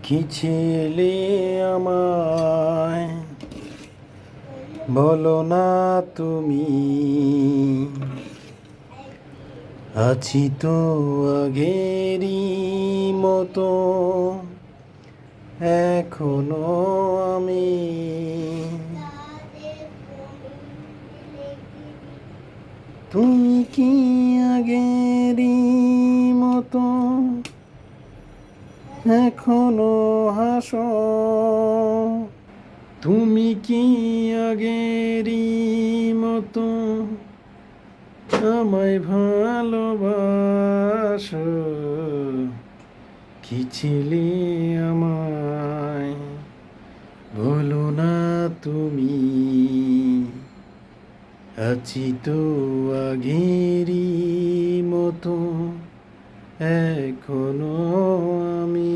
কি ছিলে আমায় বলো না তুমি, আছি তো আগেরই মতো এখনো আমি। তুমি কি আগেরই মতো এখনো হাসো? তুমি কি আগেরই মতো আমায় ভালোবাসো? কি ছিলে আমায় বলো না তুমি, আছি তো আগেরই মতো এখনো আমি।